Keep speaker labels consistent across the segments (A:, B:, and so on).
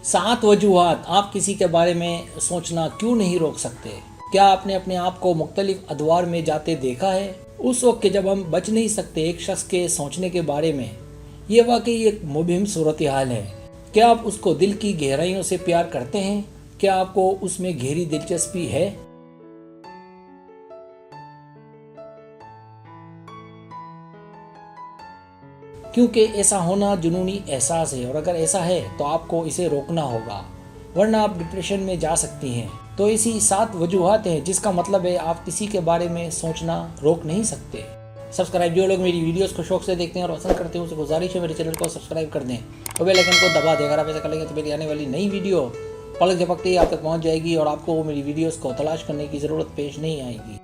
A: 7 वजूहात आप किसी के बारे में सोचना क्यों नहीं रोक सकते। क्या आपने अपने आप को मुख्तलिफ अदवार में जाते देखा है? उस वक्त के जब हम बच नहीं सकते एक शख्स के सोचने के बारे में। ये वाकई एक मुबहिम सूरत हाल है। क्या आप उसको दिल की गहराइयों से प्यार करते हैं? क्या आपको उसमें गहरी दिलचस्पी है? क्योंकि ऐसा होना जुनूनी एहसास है, और अगर ऐसा है तो आपको इसे रोकना होगा, वरना आप डिप्रेशन में जा सकती हैं। तो ऐसी 7 वजूहात हैं जिसका मतलब है आप किसी के बारे में सोचना रोक नहीं सकते। सब्सक्राइब, जो लोग मेरी वीडियोस को शौक से देखते हैं और पसंद करते हैं उसे गुजारिश है मेरे चैनल को सब्सक्राइब कर दें और बेल आइकन को दबा दें। अगर आप ऐसा कर लेंगे तो मेरी आने वाली नई वीडियो पलक झपकते ही आप तक पहुंच जाएगी और आपको मेरी वीडियोस को तलाश करने की ज़रूरत पेश नहीं आएगी।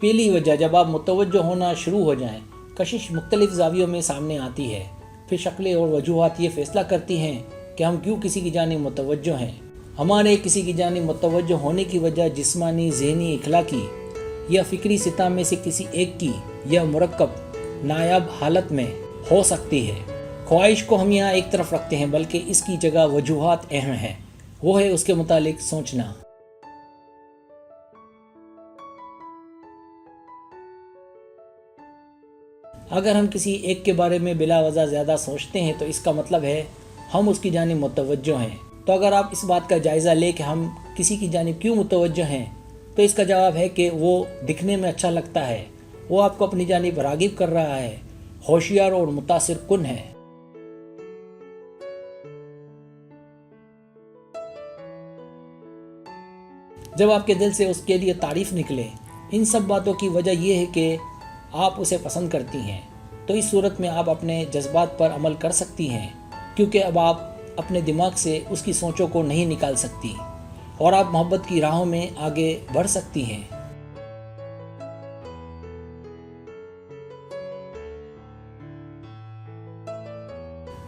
A: पहली वजह, जब आप मुतवज्जो होना शुरू हो जाएं, कशिश मुख्तलिफ ज़ावियों में सामने आती है। फिर शक्लें और वजूहात ये फैसला करती हैं कि हम क्यों किसी की जानिब मुतवज्जो हैं। हमारे किसी की जानिब मुतवज्जो होने की वजह जिस्मानी, ज़हनी, इखलाकी या फ़िक्री सतह में से किसी एक की या मुरक्कब नायाब हालत में हो सकती है। ख्वाहिश को हम यहाँ एक तरफ रखते हैं, बल्कि इसकी जगह वजूहात अहम है। वो है उसके मुतालिक सोचना। अगर हम किसी एक के बारे में बिला वजह ज़्यादा सोचते हैं तो इसका मतलब है हम उसकी जानिब मुतवज्जो हैं। तो अगर आप इस बात का जायज़ा लें कि हम किसी की जानिब क्यों मुतवज्जो हैं, तो इसका जवाब है कि वो दिखने में अच्छा लगता है, वो आपको अपनी जानिब रागिब कर रहा है, होशियार और मुतासिर कुन है। जब आपके दिल से उसके लिए तारीफ़ निकले, इन सब बातों की वजह यह है कि आप उसे पसंद करती हैं। तो इस सूरत में आप अपने जज्बात पर अमल कर सकती हैं, क्योंकि अब आप अपने दिमाग से उसकी सोचों को नहीं निकाल सकती और आप मोहब्बत की राहों में आगे बढ़ सकती हैं।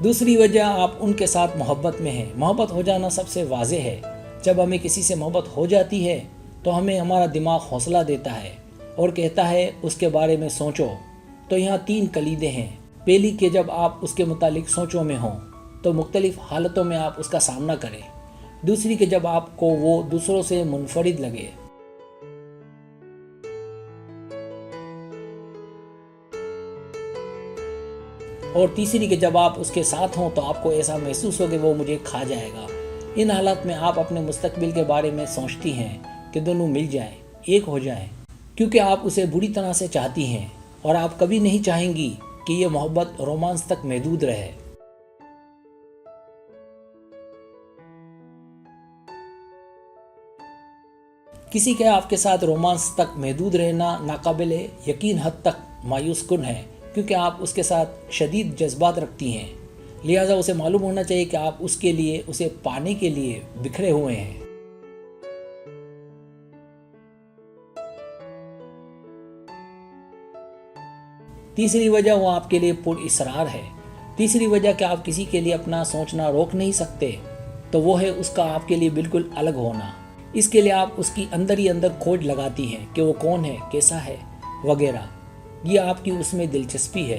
A: दूसरी वजह, आप उनके साथ मोहब्बत में हैं। मोहब्बत हो जाना सबसे वाज़ेह है। जब हमें किसी से मोहब्बत हो जाती है तो हमें हमारा दिमाग हौसला देता है और कहता है उसके बारे में सोचो। तो यहाँ 3 कलीदें हैं। पहली कि जब आप उसके मुतालिक सोचों में हों तो मुख्तलिफ हालतों में आप उसका सामना करें। दूसरी कि जब आपको वो दूसरों से मुनफरिद लगे। और तीसरी कि जब आप उसके साथ हों तो आपको ऐसा महसूस हो कि वो मुझे खा जाएगा। इन हालात में आप अपने मुस्तकबिल के बारे में सोचती हैं कि दोनों मिल जाएं, एक हो जाएं, क्योंकि आप उसे बुरी तरह से चाहती हैं और आप कभी नहीं चाहेंगी कि ये मोहब्बत रोमांस तक महदूद रहे। किसी के आपके साथ रोमांस तक महदूद रहना नाकाबिले यकीन हद तक मायूस कुन है, क्योंकि आप उसके साथ शदीद जज्बात रखती हैं। लिहाजा उसे मालूम होना चाहिए कि आप उसके लिए, उसे पाने के लिए बिखरे हुए हैं। तीसरी वजह, वो आपके लिए पुरइसरार है। तीसरी वजह कि आप किसी के लिए अपना सोचना रोक नहीं सकते, तो वो है उसका आपके लिए बिल्कुल अलग होना। इसके लिए आप उसकी अंदर ही अंदर खोज लगाती हैं कि वो कौन है, कैसा है, वगैरह। ये आपकी उसमें दिलचस्पी है।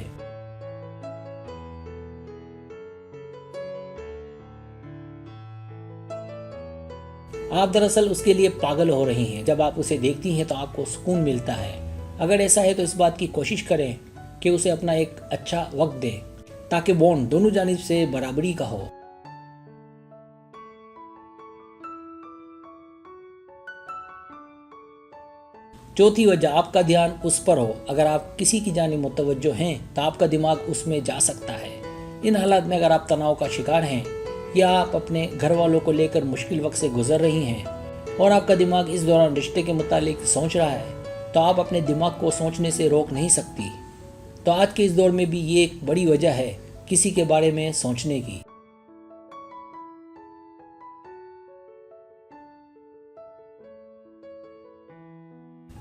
A: आप दरअसल उसके लिए पागल हो रही हैं। जब आप उसे देखती हैं तो आपको सुकून मिलता है। अगर ऐसा है तो इस बात की कोशिश करें कि उसे अपना एक अच्छा वक्त दें, ताकि बॉन्ड दोनों जानिब से बराबरी का हो। चौथी वजह, आपका ध्यान उस पर हो। अगर आप किसी की जानिब मुतवज्जो हैं तो आपका दिमाग उसमें जा सकता है। इन हालात में अगर आप तनाव का शिकार हैं या आप अपने घर वालों को लेकर मुश्किल वक्त से गुजर रही हैं और आपका दिमाग इस दौरान रिश्ते के मुतालिक सोच रहा है, तो आप अपने दिमाग को सोचने से रोक नहीं सकती। तो आज के इस दौर में भी ये एक बड़ी वजह है किसी के बारे में सोचने की।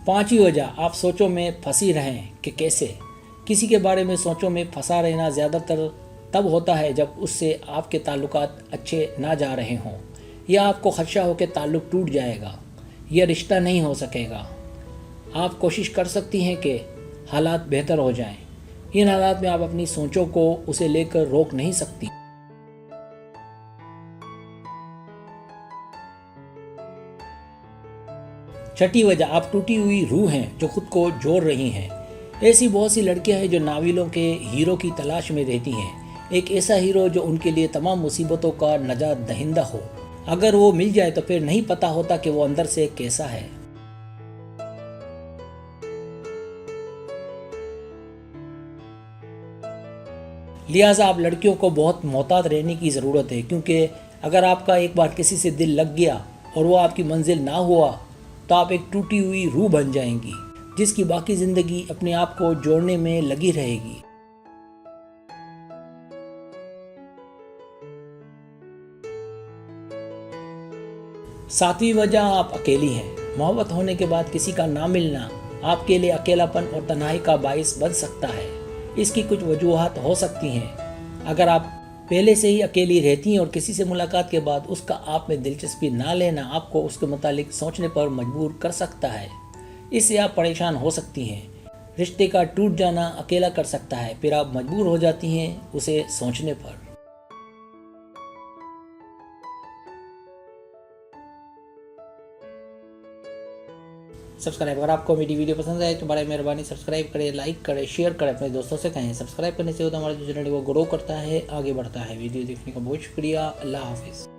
A: पांचवी वजह, आप सोचों में फंसी रहें कि कैसे। किसी के बारे में सोचों में फंसा रहना ज़्यादातर तब होता है जब उससे आपके ताल्लुकात अच्छे ना जा रहे हों, या आपको खदशा हो कि ताल्लुक टूट जाएगा या रिश्ता नहीं हो सकेगा। आप कोशिश कर सकती हैं कि हालात बेहतर हो जाएं। इन हालात में आप अपनी सोचों को उसे लेकर रोक नहीं सकती। छठी वजह, आप टूटी हुई रूह हैं जो खुद को जोड़ रही हैं। ऐसी बहुत सी लड़कियां हैं जो नावलों के हीरो की तलाश में रहती हैं, एक ऐसा हीरो जो उनके लिए तमाम मुसीबतों का नजात दहिंदा हो। अगर वो मिल जाए तो फिर नहीं पता होता कि वो अंदर से कैसा है। लिहाजा आप लड़कियों को बहुत मोहतात रहने की ज़रूरत है, क्योंकि अगर आपका एक बार किसी से दिल लग गया और वो आपकी मंजिल ना हुआ तो आप एक टूटी हुई रूह बन जाएंगी, जिसकी बाकी ज़िंदगी अपने आप को जोड़ने में लगी रहेगी। सातवीं वजह, आप अकेली हैं। मोहब्बत होने के बाद किसी का ना मिलना आपके लिए अकेलापन और तन्हाई का बाइस बन सकता है। इसकी कुछ वजूहात हो सकती हैं। अगर आप पहले से ही अकेली रहती हैं और किसी से मुलाकात के बाद उसका आप में दिलचस्पी ना लेना आपको उसके मुतालिक सोचने पर मजबूर कर सकता है। इससे आप परेशान हो सकती हैं। रिश्ते का टूट जाना अकेला कर सकता है, फिर आप मजबूर हो जाती हैं उसे सोचने पर। सब्सक्राइब, अगर आपको मेरी वीडियो पसंद आए तो बड़ी मेहरबानी सब्सक्राइब करें, लाइक करें, शेयर करें, अपने दोस्तों से कहें। सब्सक्राइब करने से होता हमारा जो चैनल वो ग्रो करता है, आगे बढ़ता है। वीडियो देखने का बहुत शुक्रिया। अल्लाह हाफिज़।